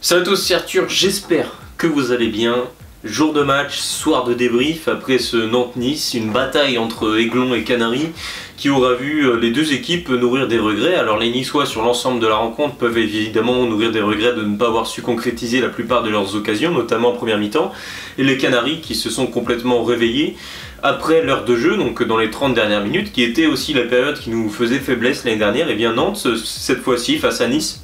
Salut à tous, c'est Arthur, j'espère que vous allez bien. Jour de match, soir de débrief, après ce Nantes-Nice, une bataille entre Aiglon et Canaries qui aura vu les deux équipes nourrir des regrets. Alors les Niçois sur l'ensemble de la rencontre peuvent évidemment nourrir des regrets de ne pas avoir su concrétiser la plupart de leurs occasions, notamment en première mi-temps, et les Canaries qui se sont complètement réveillés après l'heure de jeu, donc dans les 30 dernières minutes, qui était aussi la période qui nous faisait faiblesse l'année dernière. Et bien Nantes, cette fois-ci face à Nice,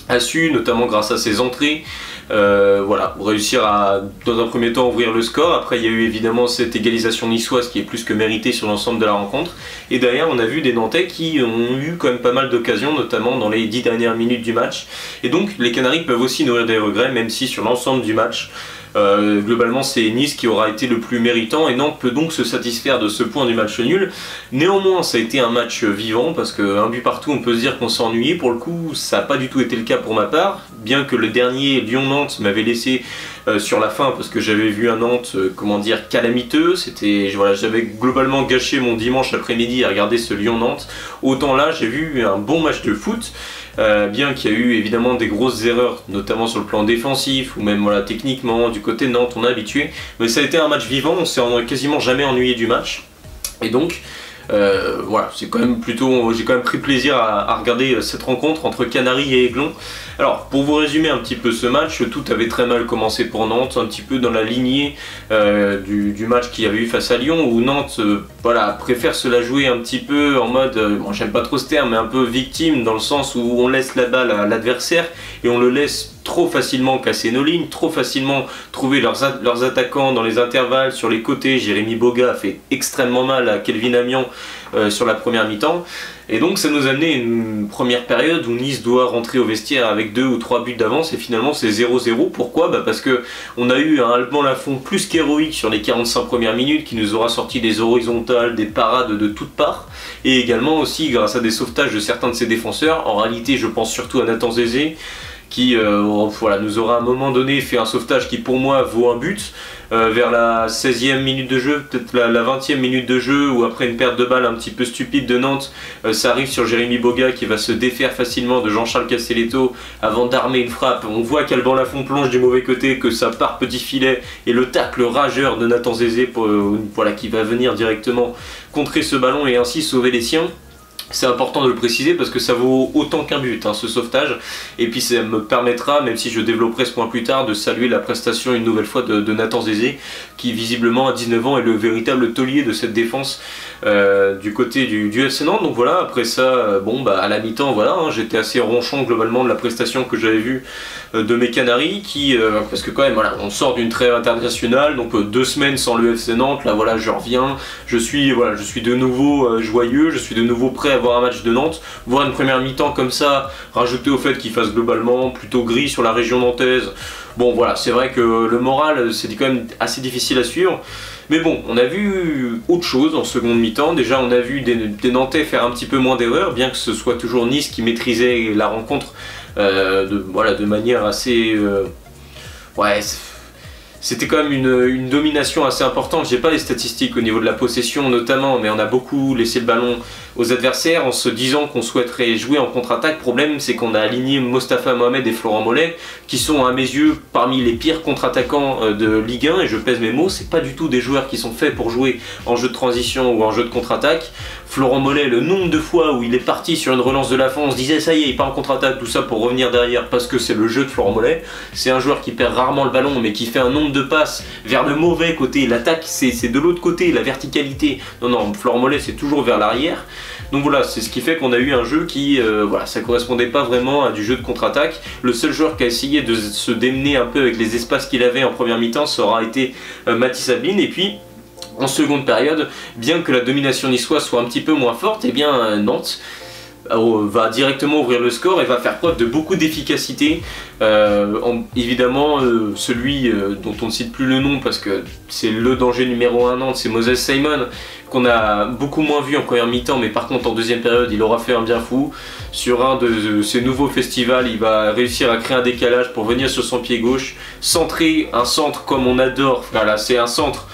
a su, notamment grâce à ses entrées, voilà, réussir à, dans un premier temps, ouvrir le score. Après, il y a eu évidemment cette égalisation niçoise qui est plus que méritée sur l'ensemble de la rencontre. Et derrière, on a vu des Nantais qui ont eu quand même pas mal d'occasions, notamment dans les 10 dernières minutes du match. Et donc, les Canaries peuvent aussi nourrir des regrets, même si sur l'ensemble du match, globalement c'est Nice qui aura été le plus méritant et Nantes peut donc se satisfaire de ce point du match nul. Néanmoins ça a été un match vivant parce qu'un but partout on peut se dire qu'on s'est ennuyé. Pour le coup ça n'a pas du tout été le cas pour ma part, bien que le dernier Lyon-Nantes m'avait laissé sur la fin parce que j'avais vu un Nantes comment dire calamiteux. Voilà, j'avais globalement gâché mon dimanche après-midi à regarder ce Lyon-Nantes. Autant là j'ai vu un bon match de foot. Bien qu'il y a eu évidemment des grosses erreurs, notamment sur le plan défensif ou même voilà, techniquement du côté de Nantes, on est habitué, mais ça a été un match vivant, on s'est quasiment jamais ennuyé du match, et donc voilà, c'est quand même j'ai quand même pris plaisir à regarder cette rencontre entre Canaries et Aiglon. Alors pour vous résumer un petit peu ce match, tout avait très mal commencé pour Nantes, un petit peu dans la lignée du match qu'il y avait eu face à Lyon, où Nantes voilà, préfère se la jouer un petit peu en mode, bon, j'aime pas trop ce terme, mais un peu victime, dans le sens où on laisse la balle à l'adversaire et on le laisse trop facilement casser nos lignes, trop facilement trouver leurs attaquants dans les intervalles, sur les côtés. Jérémy Boga a fait extrêmement mal à Kelvin Amian sur la première mi-temps. Et donc ça nous a amené une première période où Nice doit rentrer au vestiaire avec 2 ou 3 buts d'avance et finalement c'est 0-0. Pourquoi ? Parce que on a eu un Alban Lafont plus qu'héroïque sur les 45 premières minutes qui nous aura sorti des horizontales, des parades de toutes parts, et également aussi grâce à des sauvetages de certains de ses défenseurs. En réalité je pense surtout à Nathan Zézé qui voilà, nous aura à un moment donné fait un sauvetage qui pour moi vaut un but vers la 16e minute de jeu, peut-être la 20e minute de jeu, où après une perte de balle un petit peu stupide de Nantes, ça arrive sur Jérémy Boga qui va se défaire facilement de Jean-Charles Castelletto avant d'armer une frappe. On voit qu'Alban Lafont plonge du mauvais côté, que ça part petit filet, et le tacle rageur de Nathan Zézé voilà, qui va venir directement contrer ce ballon et ainsi sauver les siens. C'est important de le préciser parce que ça vaut autant qu'un but, hein, ce sauvetage. Et puis ça me permettra, même si je développerai ce point plus tard, de saluer la prestation une nouvelle fois de Nathan Zézé, qui visiblement à 19 ans est le véritable taulier de cette défense du côté du FC Nantes. Donc voilà, après ça, bon bah à la mi-temps, voilà, hein, j'étais assez ronchon globalement de la prestation que j'avais vue de mes Canaries, parce que quand même, voilà, on sort d'une trêve internationale, donc 2 semaines sans le FC Nantes, là voilà, je reviens, je suis de nouveau joyeux, je suis de nouveau prêt à voir un match de Nantes, voir une première mi-temps comme ça, rajouter au fait qu'il fasse globalement plutôt gris sur la région nantaise. Bon voilà, c'est vrai que le moral c'était quand même assez difficile à suivre, mais bon, on a vu autre chose en seconde mi-temps. Déjà on a vu des Nantais faire un petit peu moins d'erreurs, bien que ce soit toujours Nice qui maîtrisait la rencontre de manière assez... ouais, c'était quand même une domination assez importante. J'ai pas les statistiques au niveau de la possession notamment, mais on a beaucoup laissé le ballon aux adversaires en se disant qu'on souhaiterait jouer en contre-attaque. Le problème c'est qu'on a aligné Mostafa Mohamed et Florent Mollet qui sont à mes yeux parmi les pires contre-attaquants de Ligue 1, et je pèse mes mots, c'est pas du tout des joueurs qui sont faits pour jouer en jeu de transition ou en jeu de contre-attaque. Florent Mollet, le nombre de fois où il est parti sur une relance de Lafont, on se disait ça y est, il part en contre-attaque, tout ça pour revenir derrière parce que c'est le jeu de Florent Mollet. C'est un joueur qui perd rarement le ballon mais qui fait un nombre de passes vers le mauvais côté. L'attaque c'est de l'autre côté, la verticalité. Non, Florent Mollet c'est toujours vers l'arrière. Donc voilà, c'est ce qui fait qu'on a eu un jeu qui, voilà, ça correspondait pas vraiment à du jeu de contre-attaque. Le seul joueur qui a essayé de se démener un peu avec les espaces qu'il avait en première mi-temps, ça aura été Mathis Ablin. Et puis en seconde période, bien que la domination niçoise soit un petit peu moins forte, et bien Nantes va directement ouvrir le score et va faire preuve de beaucoup d'efficacité. Évidemment, celui dont on ne cite plus le nom parce que c'est le danger numéro 1 Nantes, c'est Moses Simon, qu'on a beaucoup moins vu en première mi-temps, mais par contre en deuxième période il aura fait un bien fou. Sur un de ces nouveaux festivals, il va réussir à créer un décalage pour venir sur son pied gauche, centrer un centre comme on adore. Voilà, c'est un centre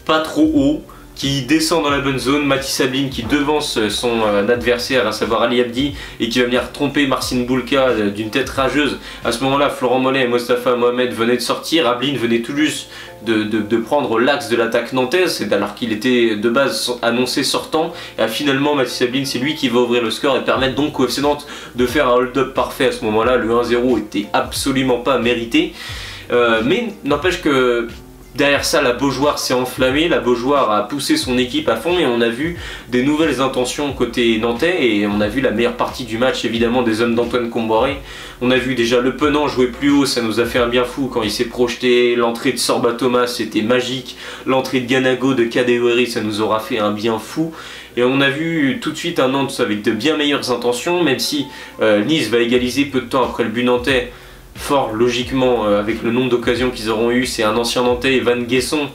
pas trop haut, qui descend dans la bonne zone, Mati Sablin qui devance son adversaire, à savoir Ali Abdi, et qui va venir tromper Marcin Bulka d'une tête rageuse. À ce moment-là, Florent Mollet et Mostafa Mohamed venaient de sortir, Ablin venait tout juste de prendre l'axe de l'attaque nantaise, alors qu'il était de base annoncé sortant, et finalement Mati Sablin, c'est lui qui va ouvrir le score et permettre donc au FC Nantes de faire un hold-up parfait à ce moment-là. Le 1-0 était absolument pas mérité, mais n'empêche que derrière ça, la Beaujoire s'est enflammée, la Beaujoire a poussé son équipe à fond et on a vu des nouvelles intentions côté nantais et on a vu la meilleure partie du match évidemment des hommes d'Antoine Comboiré. On a vu déjà Le Penant jouer plus haut, ça nous a fait un bien fou quand il s'est projeté, l'entrée de Sorba Thomas c'était magique, l'entrée de Ganago, de Kadewere, ça nous aura fait un bien fou. Et on a vu tout de suite un Nantes avec de bien meilleures intentions, même si Nice va égaliser peu de temps après le but nantais. Fort logiquement avec le nombre d'occasions qu'ils auront eu, c'est un ancien Nantais, Evan Guessant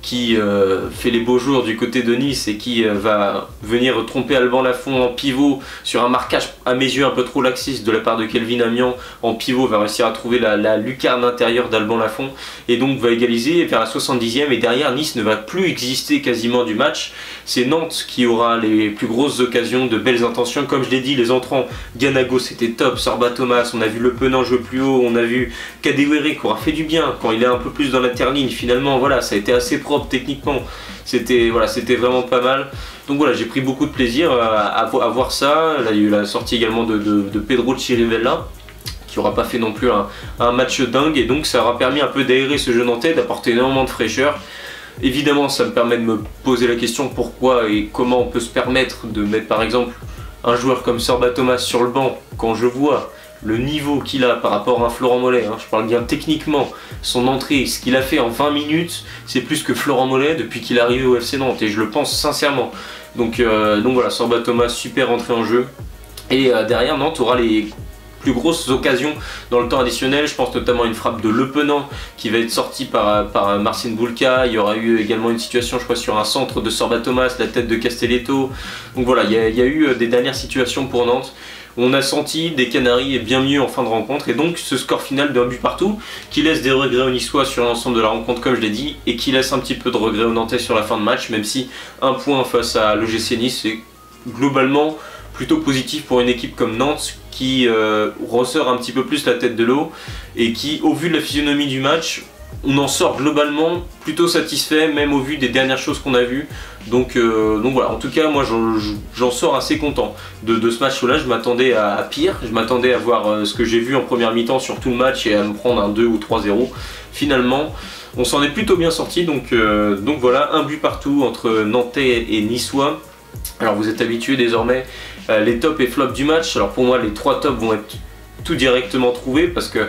qui fait les beaux jours du côté de Nice et qui va venir tromper Alban Lafont en pivot sur un marquage à mes yeux un peu trop laxiste de la part de Kelvin Amian. En pivot va réussir à trouver la lucarne intérieure d'Alban Lafont et donc va égaliser vers la 70e, et derrière Nice ne va plus exister quasiment du match. C'est Nantes qui aura les plus grosses occasions, de belles intentions. Comme je l'ai dit, les entrants, Ganago c'était top, Sorba Thomas, on a vu Le Penant jouer plus haut, on a vu Kadewere qui aura fait du bien quand il est un peu plus dans la terre-ligne. Finalement voilà, ça a été assez propre techniquement, c'était vraiment pas mal. Donc voilà, j'ai pris beaucoup de plaisir à voir ça. Là, il y a eu la sortie également de Pedro Chirivella, qui n'aura pas fait non plus un match dingue, et donc ça aura permis un peu d'aérer ce jeu nantais, d'apporter énormément de fraîcheur. Évidemment, ça me permet de me poser la question pourquoi et comment on peut se permettre de mettre par exemple un joueur comme Sorba Thomas sur le banc quand je vois le niveau qu'il a par rapport à un Florent Mollet, je parle bien techniquement, son entrée, ce qu'il a fait en 20 minutes, c'est plus que Florent Mollet depuis qu'il est arrivé au FC Nantes, et je le pense sincèrement. Donc voilà, Sorba Thomas, super entrée en jeu, et derrière Nantes aura les plus grosses occasions dans le temps additionnel. Je pense notamment à une frappe de Le Penant qui va être sortie par Marcin Bulka. Il y aura eu également une situation, je crois, sur un centre de Sorba Thomas, la tête de Castelletto. Donc voilà, il y a eu des dernières situations pour Nantes. On a senti des Canaries bien mieux en fin de rencontre, et donc ce score final d'un but partout qui laisse des regrets aux Niçois sur l'ensemble de la rencontre comme je l'ai dit, et qui laisse un petit peu de regrets aux Nantais sur la fin de match, même si un point face à l'OGC Nice c'est globalement plutôt positif pour une équipe comme Nantes qui ressort un petit peu plus la tête de l'eau et qui, au vu de la physionomie du match, on en sort globalement plutôt satisfait, même au vu des dernières choses qu'on a vues. Donc voilà, en tout cas moi j'en sors assez content de ce match-là. Je m'attendais à pire, je m'attendais à voir ce que j'ai vu en première mi-temps sur tout le match et à me prendre un 2 ou 3-0. Finalement on s'en est plutôt bien sorti, donc voilà, un but partout entre Nantais et Niçois. Alors vous êtes habitués désormais les tops et flops du match. Alors pour moi les 3 tops vont être tout directement trouvés, parce que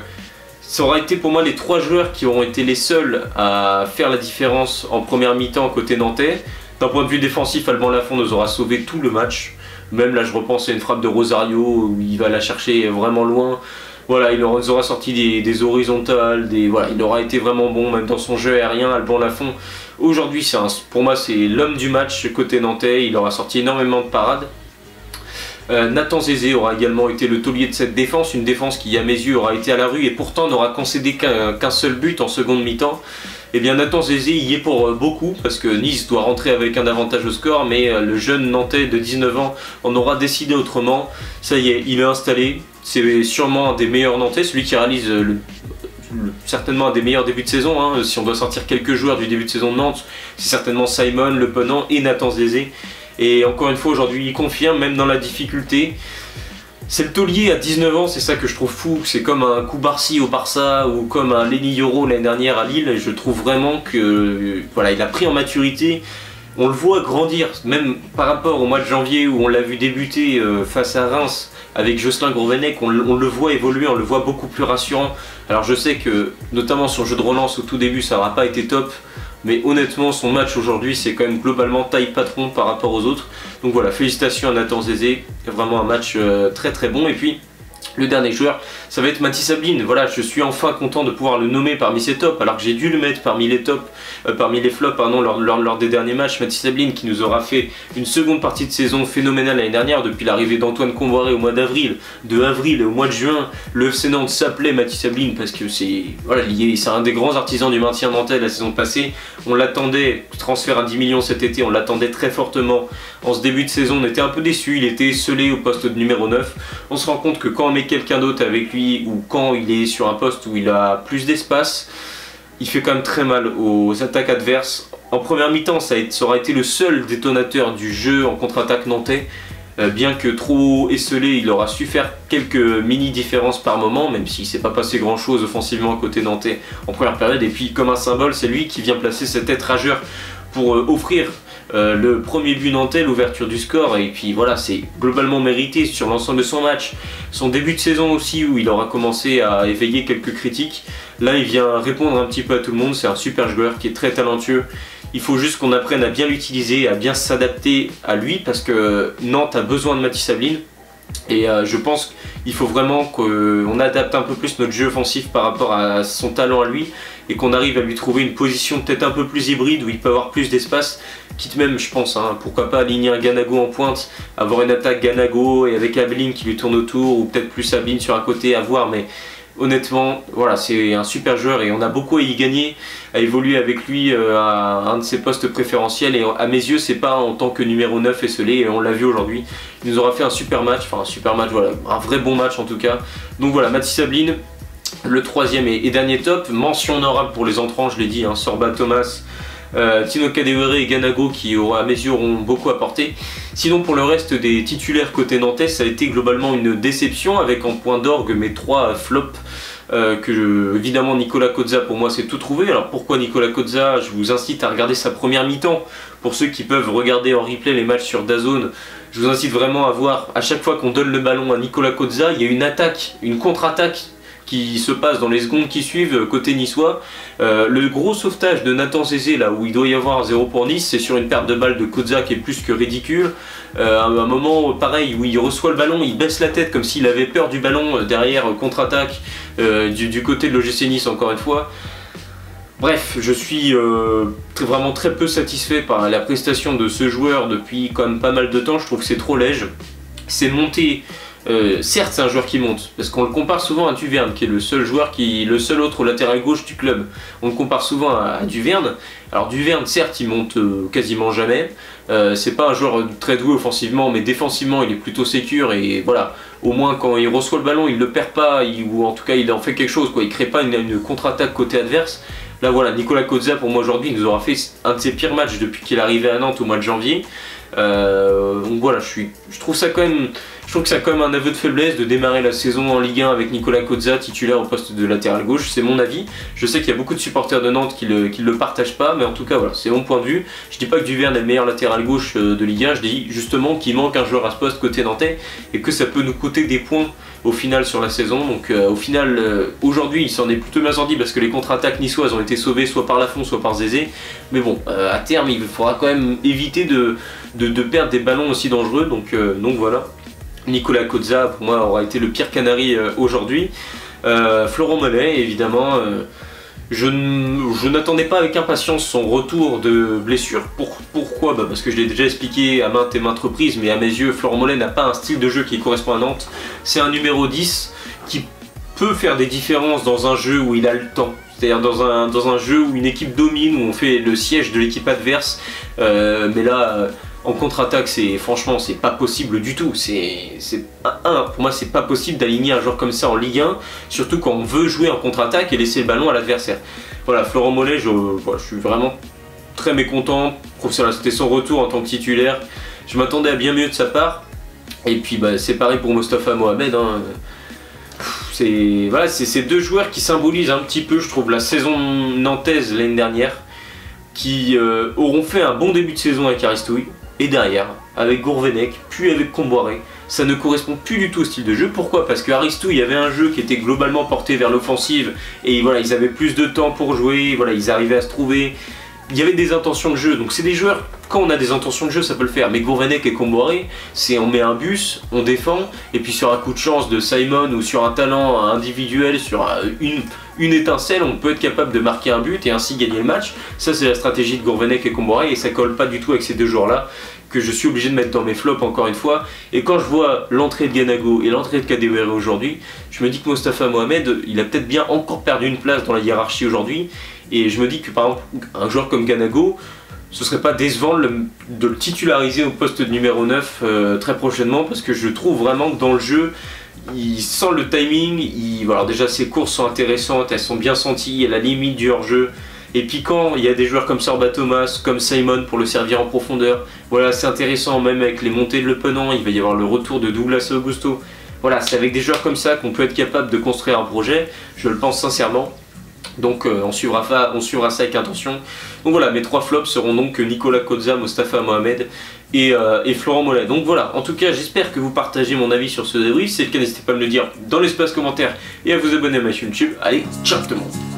ça aura été pour moi les 3 joueurs qui auront été les seuls à faire la différence en première mi-temps côté nantais. D'un point de vue défensif, Alban Lafont nous aura sauvé tout le match. Même là je repense à une frappe de Rosario où il va la chercher vraiment loin. Voilà, il nous aura sorti des horizontales, voilà, il aura été vraiment bon, même dans son jeu aérien. Alban Lafont, aujourd'hui pour moi c'est l'homme du match côté nantais, il aura sorti énormément de parades. Nathan Zézé aura également été le taulier de cette défense, une défense qui à mes yeux aura été à la rue et pourtant n'aura concédé qu'un seul but en seconde mi-temps. Et bien Nathan Zézé y est pour beaucoup, parce que Nice doit rentrer avec un avantage au score, mais le jeune Nantais de 19 ans en aura décidé autrement. Ça y est, il est installé, c'est sûrement un des meilleurs Nantais, celui qui réalise certainement un des meilleurs débuts de saison. Si on doit sortir quelques joueurs du début de saison de Nantes, c'est certainement Simon, Le Penant et Nathan Zézé. Et encore une fois aujourd'hui il confirme, même dans la difficulté. C'est le taulier à 19 ans, c'est ça que je trouve fou. C'est comme un Koubarsi au Barça ou comme un Lenny Yoro l'année dernière à Lille. Je trouve vraiment que voilà, il a pris en maturité. On le voit grandir, même par rapport au mois de janvier où on l'a vu débuter face à Reims avec Jocelyn Gourvenec, on le voit évoluer, on le voit beaucoup plus rassurant. Alors je sais que notamment son jeu de relance au tout début ça n'aura pas été top, mais honnêtement son match aujourd'hui c'est quand même globalement taille patron par rapport aux autres. Donc voilà, félicitations à Nathan Zézé, vraiment un match très très bon. Et puis Le dernier joueur, ça va être Mathis Ablin. Voilà, je suis enfin content de pouvoir le nommer parmi ces tops, alors que j'ai dû le mettre parmi les tops, parmi les flops, pardon, lors des derniers matchs. Mathis Ablin qui nous aura fait une seconde partie de saison phénoménale l'année dernière, depuis l'arrivée d'Antoine Comboiré au mois d'avril, de avril et au mois de juin. Le FC Nantes s'appelait Mathis Ablin parce que c'est voilà, c'est un des grands artisans du maintien nantais la saison passée. On l'attendait, transfert à 10 millions cet été, on l'attendait très fortement. En ce début de saison, on était un peu déçus, il était esselé au poste de numéro 9. On se rend compte que quand on met quelqu'un d'autre avec lui ou quand il est sur un poste où il a plus d'espace, il fait quand même très mal aux attaques adverses. En première mi-temps, ça aura été le seul détonateur du jeu en contre-attaque nantais. Bien que trop esselé, il aura su faire quelques mini-différences par moment, même s'il ne s'est pas passé grand-chose offensivement à côté nantais en première période. Et puis, comme un symbole, c'est lui qui vient placer cette tête rageur pour offrir le premier but nantais, l'ouverture du score, et puis voilà, c'est globalement mérité sur l'ensemble de son match. Son début de saison aussi, où il aura commencé à éveiller quelques critiques, là il vient répondre un petit peu à tout le monde. C'est un super joueur qui est très talentueux. Il faut juste qu'on apprenne à bien l'utiliser, à bien s'adapter à lui, parce que Nantes a besoin de Mathis Ablin. Et je pense qu'il faut vraiment qu'on adapte un peu plus notre jeu offensif par rapport à son talent à lui, et qu'on arrive à lui trouver une position peut-être un peu plus hybride où il peut avoir plus d'espace, quitte même, je pense, pourquoi pas aligner un Ganago en pointe, avoir une attaque Ganago et avec Ablin qui lui tourne autour, ou peut-être plus Ablin sur un côté, à voir. Mais honnêtement, voilà, c'est un super joueur et on a beaucoup à y gagner, à évoluer avec lui à un de ses postes préférentiels. Et à mes yeux, c'est pas en tant que numéro 9 esselé, et on l'a vu aujourd'hui. Il nous aura fait un super match, voilà, un vrai bon match en tout cas. Donc voilà, Mathis Ablin, le troisième et dernier top. Mention honorable pour les entrants, je l'ai dit, Sorba Thomas, Tino Kadewere et Ganago qui, à mes yeux, auront beaucoup apporté. Sinon, pour le reste des titulaires côté nantais, ça a été globalement une déception, avec en point d'orgue mes 3 flops. Évidemment, Nicolas Kozza, pour moi, c'est tout trouvé. Alors pourquoi Nicolas Kozza? Je vous incite à regarder sa première mi-temps. Pour ceux qui peuvent regarder en replay les matchs sur DAZN, je vous incite vraiment à voir, à chaque fois qu'on donne le ballon à Nicolas Kozza, il y a une attaque, une contre-attaque qui se passe dans les secondes qui suivent côté niçois. Le gros sauvetage de Nathan Zézé, là où il doit y avoir un 0 pour Nice, c'est sur une perte de balle de Kozza qui est plus que ridicule. À un moment pareil où il reçoit le ballon, il baisse la tête comme s'il avait peur du ballon derrière, contre-attaque du côté de l'OGC Nice encore une fois. Bref, je suis vraiment très peu satisfait par la prestation de ce joueur depuis quand même pas mal de temps. Je trouve que c'est trop léger. C'est monté. Certes, c'est un joueur qui monte, parce qu'on le compare souvent à Duverne, qui est le seul autre latéral gauche du club. On le compare souvent à Duverne. Alors Duverne, certes, il monte quasiment jamais. C'est pas un joueur très doué offensivement, mais défensivement, il est plutôt sécure, et voilà. Au moins, quand il reçoit le ballon, il le perd pas, ou en tout cas, il en fait quelque chose, quoi. Il crée pas une contre-attaque côté adverse. Là, voilà, Nicolas Kozza, pour moi aujourd'hui, il nous aura fait un de ses pires matchs depuis qu'il est arrivé à Nantes au mois de janvier. Donc voilà, je trouve ça quand même. Je trouve que ça a quand même un aveu de faiblesse de démarrer la saison en Ligue 1 avec Nicolas Kozza titulaire au poste de latéral gauche. C'est mon avis. Je sais qu'il y a beaucoup de supporters de Nantes qui le partagent pas, mais en tout cas voilà, c'est mon point de vue. Je dis pas que Duverne est le meilleur latéral gauche de Ligue 1, je dis justement qu'il manque un joueur à ce poste côté nantais et que ça peut nous coûter des points au final sur la saison. Donc au final, aujourd'hui il s'en est plutôt bien sorti parce que les contre-attaques niçoises ont été sauvées soit par Lafont soit par Zézé. Mais bon, à terme il faudra quand même éviter de perdre des ballons aussi dangereux. Donc voilà. Nicolas Kozza, pour moi, aura été le pire canari aujourd'hui. Florent Mollet, évidemment, je n'attendais pas avec impatience son retour de blessure. Pourquoi? Parce que je l'ai déjà expliqué à maintes et maintes reprises, mais à mes yeux, Florent Mollet n'a pas un style de jeu qui correspond à Nantes. C'est un numéro 10 qui peut faire des différences dans un jeu où il a le temps. C'est-à-dire dans un jeu où une équipe domine, où on fait le siège de l'équipe adverse. Mais là... en contre-attaque, franchement, c'est pas possible du tout. Pour moi, c'est pas possible d'aligner un joueur comme ça en Ligue 1, surtout quand on veut jouer en contre-attaque et laisser le ballon à l'adversaire. Voilà, Florent Mollet, je suis vraiment très mécontent. C'était son retour en tant que titulaire. Je m'attendais à bien mieux de sa part. Et puis, c'est pareil pour Mostafa Mohamed. C'est ces deux joueurs qui symbolisent un petit peu, je trouve, la saison nantaise l'année dernière, qui auront fait un bon début de saison avec Aristouille. Et derrière, avec Gourvenec, puis avec Comboiré, ça ne correspond plus du tout au style de jeu. Pourquoi? Parce que Aristouille, il y avait un jeu qui était globalement porté vers l'offensive, et voilà, ils avaient plus de temps pour jouer, voilà, ils arrivaient à se trouver. il y avait des intentions de jeu. Donc c'est des joueurs, quand on a des intentions de jeu, ça peut le faire. Mais Gourvenec et Comboiré, c'est on met un bus, on défend, et puis sur un coup de chance de Simon ou sur un talent individuel, sur une étincelle, on peut être capable de marquer un but et ainsi gagner le match. Ça c'est la stratégie de Gourvenec et Comboiré, et ça colle pas du tout avec ces deux joueurs-là, que je suis obligé de mettre dans mes flops encore une fois. Et quand je vois l'entrée de Ganago et l'entrée de Kadewere aujourd'hui, je me dis que Mostafa Mohamed, il a peut-être bien encore perdu une place dans la hiérarchie aujourd'hui. Et je me dis que par exemple, un joueur comme Ganago, ce serait pas décevant de le titulariser au poste de numéro 9 très prochainement, parce que je trouve vraiment que dans le jeu, il sent le timing, alors déjà ses courses sont intéressantes, elles sont bien senties, à la limite du hors-jeu. Et puis quand il y a des joueurs comme Sorba Thomas, comme Simon pour le servir en profondeur, voilà, c'est intéressant, même avec les montées de Le Penant, il va y avoir le retour de Douglas Augusto. Voilà, c'est avec des joueurs comme ça qu'on peut être capable de construire un projet, je le pense sincèrement. Donc on suivra ça avec attention. Donc voilà, mes 3 flops seront donc Nicolas Kozza, Mostafa Mohamed et Florent Mollet. Donc voilà, en tout cas j'espère que vous partagez mon avis sur ce débrief. Si c'est le cas, n'hésitez pas à me le dire dans l'espace commentaire et à vous abonner à ma chaîne YouTube. Allez, ciao tout le monde.